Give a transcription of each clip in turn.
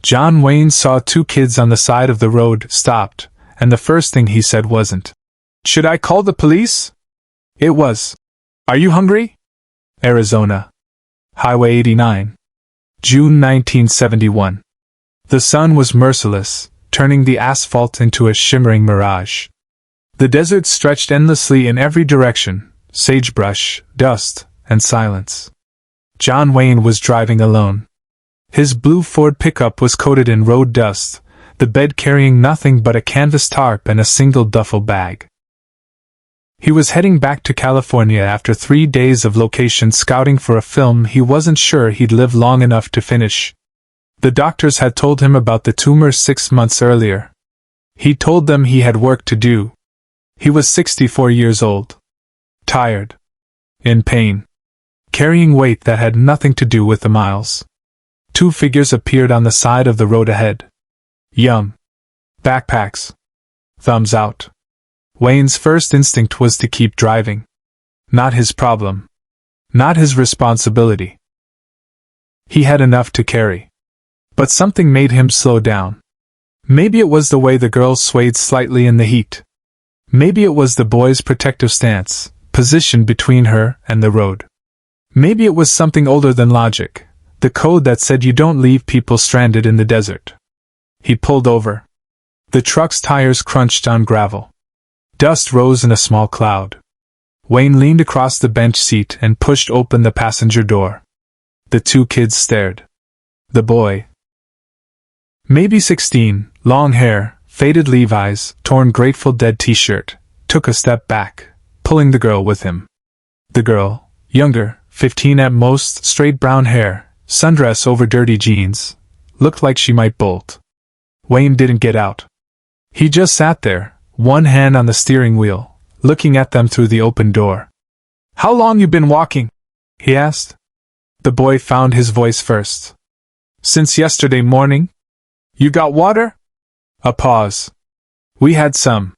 John Wayne saw two kids on the side of the road, stopped, and the first thing he said wasn't, "Should I call the police?" It was, "Are you hungry?" Arizona. Highway 89. June 1971. The sun was merciless, turning the asphalt into a shimmering mirage. The desert stretched endlessly in every direction, sagebrush, dust, and silence. John Wayne was driving alone. His blue Ford pickup was coated in road dust, the bed carrying nothing but a canvas tarp and a single duffel bag. He was heading back to California after 3 days of location scouting for a film he wasn't sure he'd live long enough to finish. The doctors had told him about the tumor 6 months earlier. He told them he had work to do. He was 64 years old. Tired. In pain. Carrying weight that had nothing to do with the miles. 2 figures appeared on the side of the road ahead. Yum. Backpacks. Thumbs out. Wayne's first instinct was to keep driving. Not his problem. Not his responsibility. He had enough to carry. But something made him slow down. Maybe it was the way the girl swayed slightly in the heat. Maybe it was the boy's protective stance, positioned between her and the road. Maybe it was something older than logic, the code that said you don't leave people stranded in the desert. He pulled over. The truck's tires crunched on gravel. Dust rose in a small cloud. Wayne leaned across the bench seat and pushed open the passenger door. The 2 kids stared. The boy, maybe 16, long hair, faded Levi's, torn Grateful Dead t-shirt, took a step back, pulling the girl with him. The girl, younger, 15 at most, straight brown hair, sundress over dirty jeans, looked like she might bolt. Wayne didn't get out. He just sat there, one hand on the steering wheel, looking at them through the open door. "How long you been walking?" he asked. The boy found his voice first. "Since yesterday morning." "You got water?" A pause. "We had some."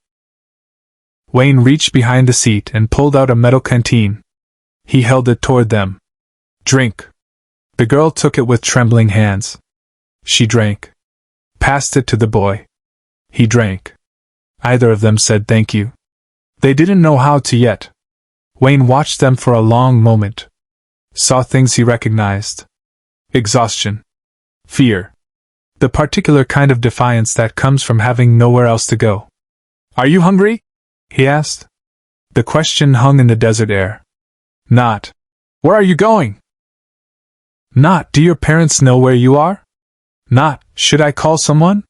Wayne reached behind the seat and pulled out a metal canteen. He held it toward them. "Drink." The girl took it with trembling hands. She drank. Passed it to the boy. He drank. Either of them said thank you. They didn't know how to yet. Wayne watched them for a long moment. Saw things he recognized. Exhaustion. Fear. The particular kind of defiance that comes from having nowhere else to go. "Are you hungry?" he asked. The question hung in the desert air. Not, "Where are you going?" Not, "Do your parents know where you are?" Not, "Should I call someone?"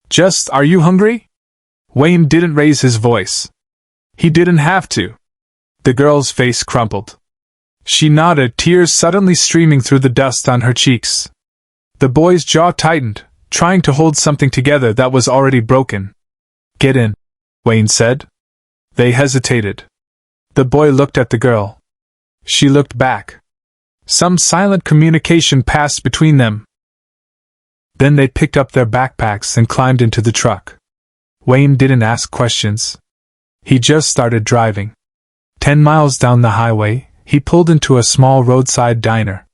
Just, "Are you hungry?" Wayne didn't raise his voice. He didn't have to. The girl's face crumpled. She nodded, tears suddenly streaming through the dust on her cheeks. The boy's jaw tightened, trying to hold something together that was already broken. "Get in," Wayne said. They hesitated. The boy looked at the girl. She looked back. Some silent communication passed between them. Then they picked up their backpacks and climbed into the truck. Wayne didn't ask questions. He just started driving. 10 miles down the highway, he pulled into a small roadside diner.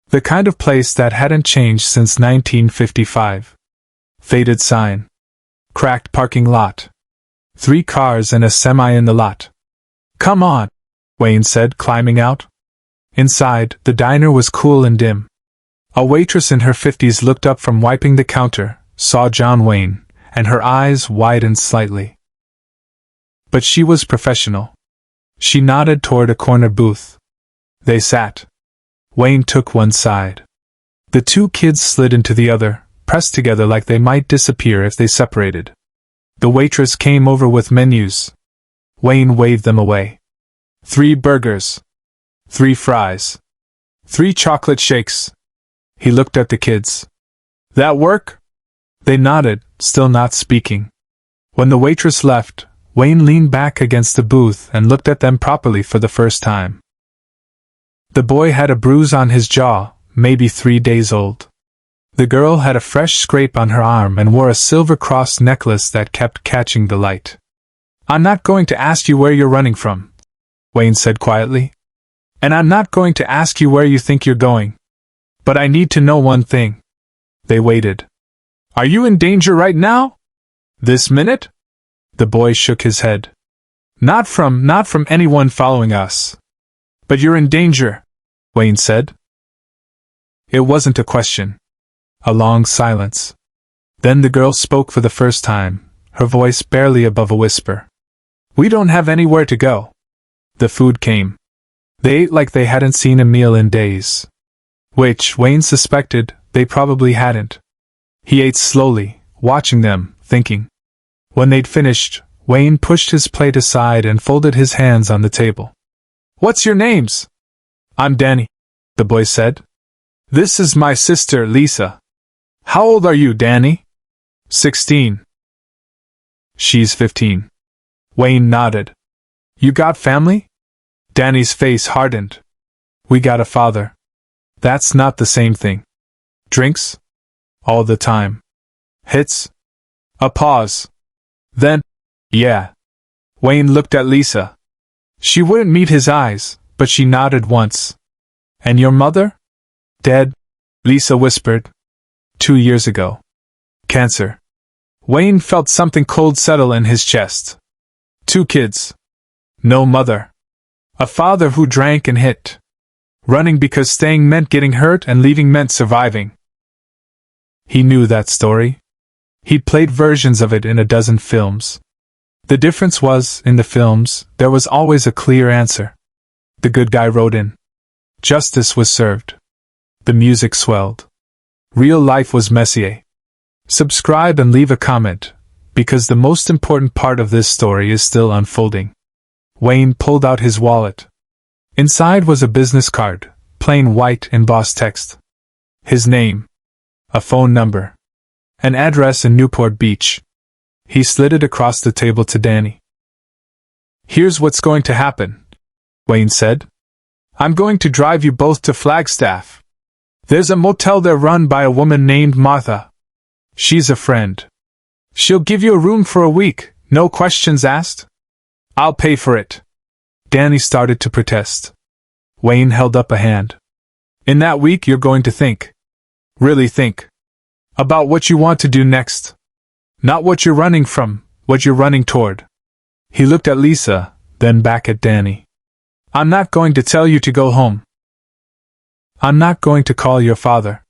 The kind of place that hadn't changed since 1955. Faded sign. Cracked parking lot. 3 cars and a semi in the lot. "Come on," Wayne said, climbing out. Inside, the diner was cool and dim. A waitress in her 50s looked up from wiping the counter, saw John Wayne, and her eyes widened slightly. But she was professional. She nodded toward a corner booth. They sat. Wayne took one side. The 2 kids slid into the other, pressed together like they might disappear if they separated. The waitress came over with menus. Wayne waved them away. 3 burgers. 3 fries. 3 chocolate shakes. He looked at the kids. "That work?" They nodded, still not speaking. When the waitress left, Wayne leaned back against the booth and looked at them properly for the first time. The boy had a bruise on his jaw, maybe 3 days old. The girl had a fresh scrape on her arm and wore a silver cross necklace that kept catching the light. "I'm not going to ask you where you're running from," Wayne said quietly. "And I'm not going to ask you where you think you're going. But I need to know one thing." They waited. Are you in danger right now? This minute? The boy shook his head. Not from anyone following us. But you're in danger, Wayne said. It wasn't a question. A long silence. Then the girl spoke for the first time, her voice barely above a whisper. We don't have anywhere to go. The food came. They ate like they hadn't seen a meal in days. Which, Wayne suspected, they probably hadn't. He ate slowly, watching them, thinking. When they'd finished, Wayne pushed his plate aside and folded his hands on the table. What's your names? I'm Danny, the boy said. This is my sister, Lisa. How old are you, Danny? 16. She's 15. Wayne nodded. You got family? Danny's face hardened. We got a father. That's not the same thing. Drinks? All the time. Hits? A pause. Then, yeah. Wayne looked at Lisa. She wouldn't meet his eyes, but she nodded once. And your mother? Dead, Lisa whispered. 2 years ago. Cancer. Wayne felt something cold settle in his chest. 2 kids. No mother. A father who drank and hit. Running because staying meant getting hurt and leaving meant surviving. He knew that story. He'd played versions of it in a dozen films. The difference was, in the films, there was always a clear answer. The good guy rode in. Justice was served. The music swelled. Real life was messier. Subscribe and leave a comment, because the most important part of this story is still unfolding. Wayne pulled out his wallet. Inside was a business card, plain white embossed text. His name. A phone number. An address in Newport Beach. He slid it across the table to Danny. Here's what's going to happen, Wayne said. I'm going to drive you both to Flagstaff. There's a motel there run by a woman named Martha. She's a friend. She'll give you a room for a week, no questions asked. I'll pay for it. Danny started to protest. Wayne held up a hand. In that week you're going to think. Really think. About what you want to do next. Not what you're running from, what you're running toward. He looked at Lisa, then back at Danny. I'm not going to tell you to go home. I'm not going to call your father.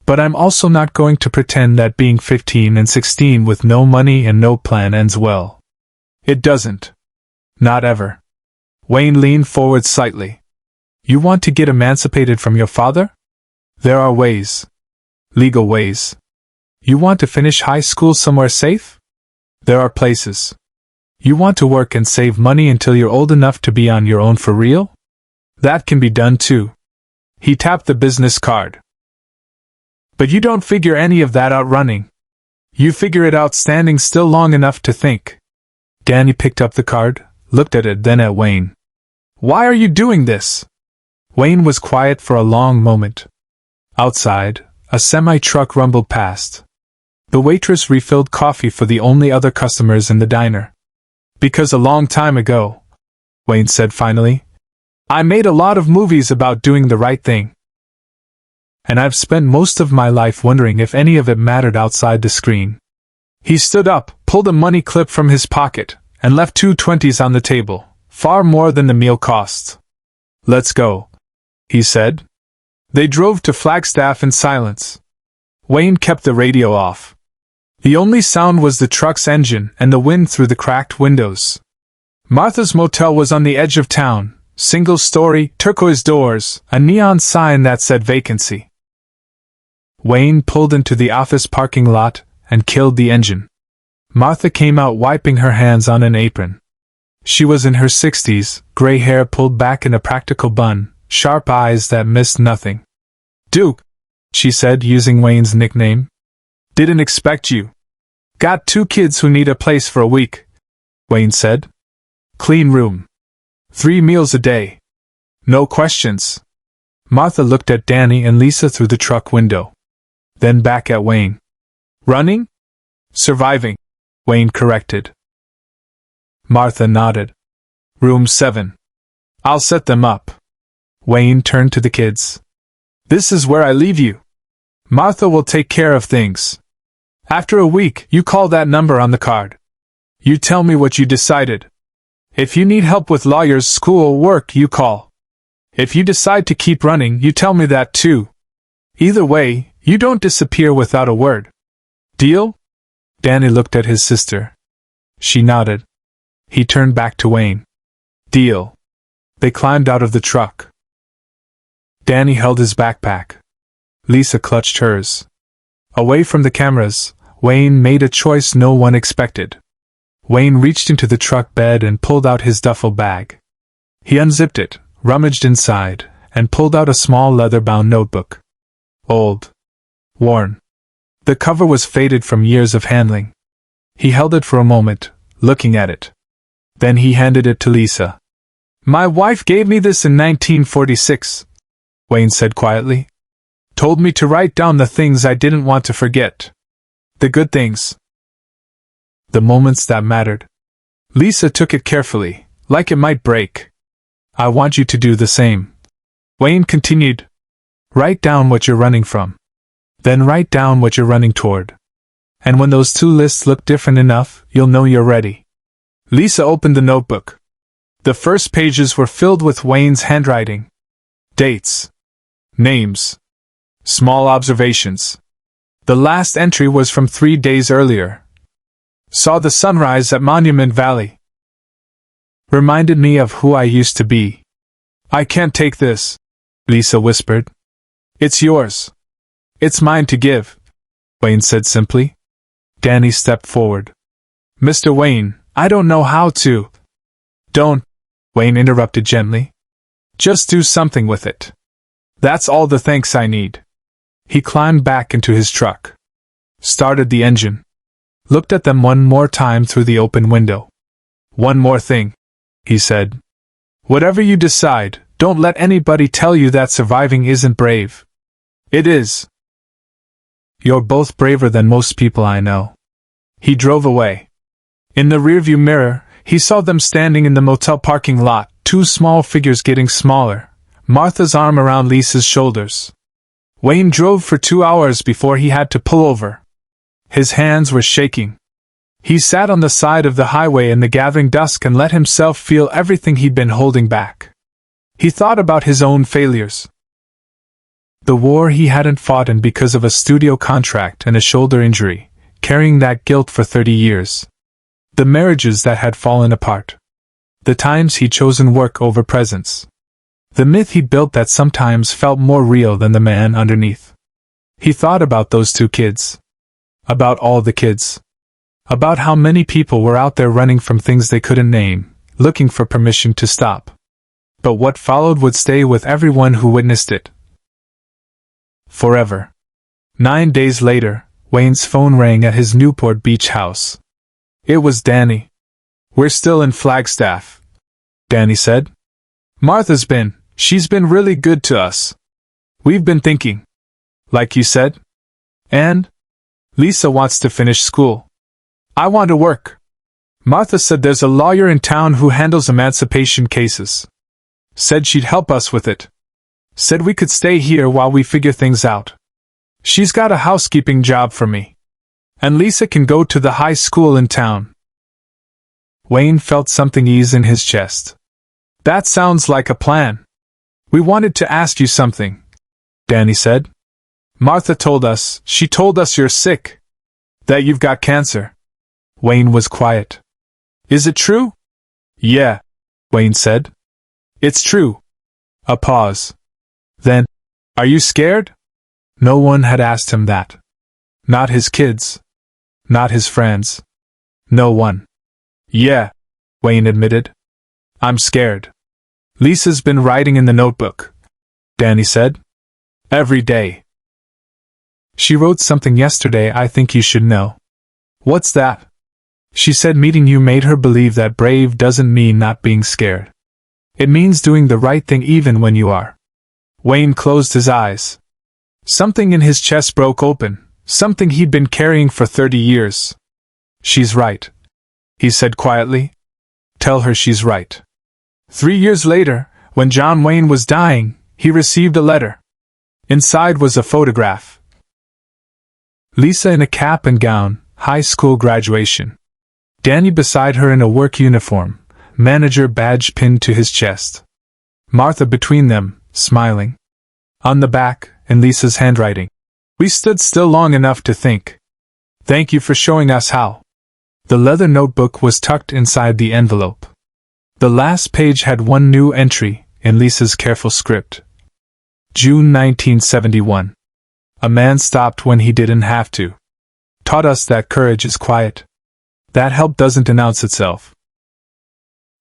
But I'm also not going to pretend that being 15 and 16 with no money and no plan ends well. It doesn't. Not ever. Wayne leaned forward slightly. You want to get emancipated from your father? There are ways. Legal ways. You want to finish high school somewhere safe? There are places. You want to work and save money until you're old enough to be on your own for real? That can be done too. He tapped the business card. But you don't figure any of that out running. You figure it out standing still long enough to think. Danny picked up the card, looked at it, then at Wayne. Why are you doing this? Wayne was quiet for a long moment. Outside, a semi-truck rumbled past. The waitress refilled coffee for the only other customers in the diner. Because a long time ago, Wayne said finally, I made a lot of movies about doing the right thing. And I've spent most of my life wondering if any of it mattered outside the screen. He stood up, pulled a money clip from his pocket, and left 2 20s on the table, far more than the meal cost. Let's go, he said. They drove to Flagstaff in silence. Wayne kept the radio off. The only sound was the truck's engine and the wind through the cracked windows. Martha's motel was on the edge of town, single-story, turquoise doors, a neon sign that said vacancy. Wayne pulled into the office parking lot and killed the engine. Martha came out wiping her hands on an apron. She was in her 60s, gray hair pulled back in a practical bun, sharp eyes that missed nothing. Duke, she said, using Wayne's nickname. Didn't expect you. Got 2 kids who need a place for a week, Wayne said. Clean room. 3 meals a day. No questions. Martha looked at Danny and Lisa through the truck window. Then back at Wayne. Running? Surviving, Wayne corrected. Martha nodded. Room 7. I'll set them up. Wayne turned to the kids. This is where I leave you. Martha will take care of things. After a week, you call that number on the card. You tell me what you decided. If you need help with lawyers, school, work, you call. If you decide to keep running, you tell me that too. Either way, you don't disappear without a word. Deal? Danny looked at his sister. She nodded. He turned back to Wayne. Deal. They climbed out of the truck. Danny held his backpack. Lisa clutched hers. Away from the cameras, Wayne made a choice no one expected. Wayne reached into the truck bed and pulled out his duffel bag. He unzipped it, rummaged inside, and pulled out a small leather-bound notebook. Old. Worn. The cover was faded from years of handling. He held it for a moment, looking at it. Then he handed it to Lisa. My wife gave me this in 1946, Wayne said quietly. Told me to write down the things I didn't want to forget. The good things. The moments that mattered. Lisa took it carefully, like it might break. I want you to do the same. Wayne continued. Write down what you're running from. Then write down what you're running toward. And when those two lists look different enough, you'll know you're ready. Lisa opened the notebook. The first pages were filled with Wayne's handwriting. Dates. Names. Small observations. The last entry was from 3 days earlier. Saw the sunrise at Monument Valley. Reminded me of who I used to be. I can't take this, Lisa whispered. It's yours. It's mine to give, Wayne said simply. Danny stepped forward. Mr. Wayne, I don't know how to. Don't, Wayne interrupted gently. Just do something with it. That's all the thanks I need. He climbed back into his truck. Started the engine. Looked at them one more time through the open window. One more thing, he said. Whatever you decide, don't let anybody tell you that surviving isn't brave. It is. You're both braver than most people I know. He drove away. In the rearview mirror, he saw them standing in the motel parking lot, two small figures getting smaller, Martha's arm around Lisa's shoulders. Wayne drove for 2 hours before he had to pull over. His hands were shaking. He sat on the side of the highway in the gathering dusk and let himself feel everything he'd been holding back. He thought about his own failures. The war he hadn't fought in because of a studio contract and a shoulder injury, carrying that guilt for 30 years. The marriages that had fallen apart. The times he'd chosen work over presence. The myth he'd built that sometimes felt more real than the man underneath. He thought about those 2 kids. About all the kids. About how many people were out there running from things they couldn't name, looking for permission to stop. But what followed would stay with everyone who witnessed it. Forever. 9 days later, Wayne's phone rang at his Newport Beach house. It was Danny. We're still in Flagstaff, Danny said. She's been really good to us. We've been thinking. Like you said. And? Lisa wants to finish school. I want to work. Martha said there's a lawyer in town who handles emancipation cases. Said she'd help us with it. Said we could stay here while we figure things out. She's got a housekeeping job for me. And Lisa can go to the high school in town. Wayne felt something ease in his chest. That sounds like a plan. We wanted to ask you something, Danny said. Martha told us you're sick. That you've got cancer. Wayne was quiet. Is it true? Yeah, Wayne said. It's true. A pause. Then, are you scared? No one had asked him that. Not his kids. Not his friends. No one. Yeah, Wayne admitted. I'm scared. Lisa's been writing in the notebook, Danny said. Every day. She wrote something yesterday I think you should know. What's that? She said meeting you made her believe that brave doesn't mean not being scared. It means doing the right thing even when you are. Wayne closed his eyes. Something in his chest broke open, something he'd been carrying for 30 years. She's right, he said quietly. Tell her she's right. 3 years later, when John Wayne was dying, he received a letter. Inside was a photograph. Lisa in a cap and gown, high school graduation. Danny beside her in a work uniform, manager badge pinned to his chest. Martha between them, smiling. On the back, in Lisa's handwriting. We stood still long enough to think. Thank you for showing us how. The leather notebook was tucked inside the envelope. The last page had one new entry, in Lisa's careful script. June 1971. A man stopped when he didn't have to. Taught us that courage is quiet. That help doesn't announce itself.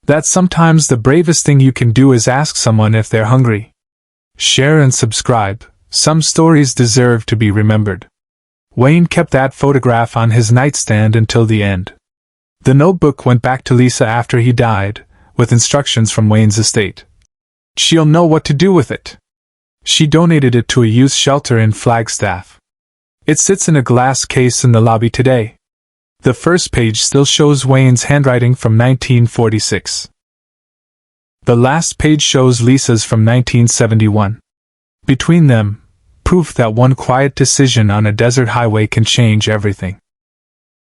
That sometimes the bravest thing you can do is ask someone if they're hungry. Share and subscribe. Some stories deserve to be remembered. Wayne kept that photograph on his nightstand until the end. The notebook went back to Lisa after he died, with instructions from Wayne's estate. She'll know what to do with it. She donated it to a youth shelter in Flagstaff. It sits in a glass case in the lobby today. The first page still shows Wayne's handwriting from 1946. The last page shows Lisa's from 1971. Between them, proof that one quiet decision on a desert highway can change everything.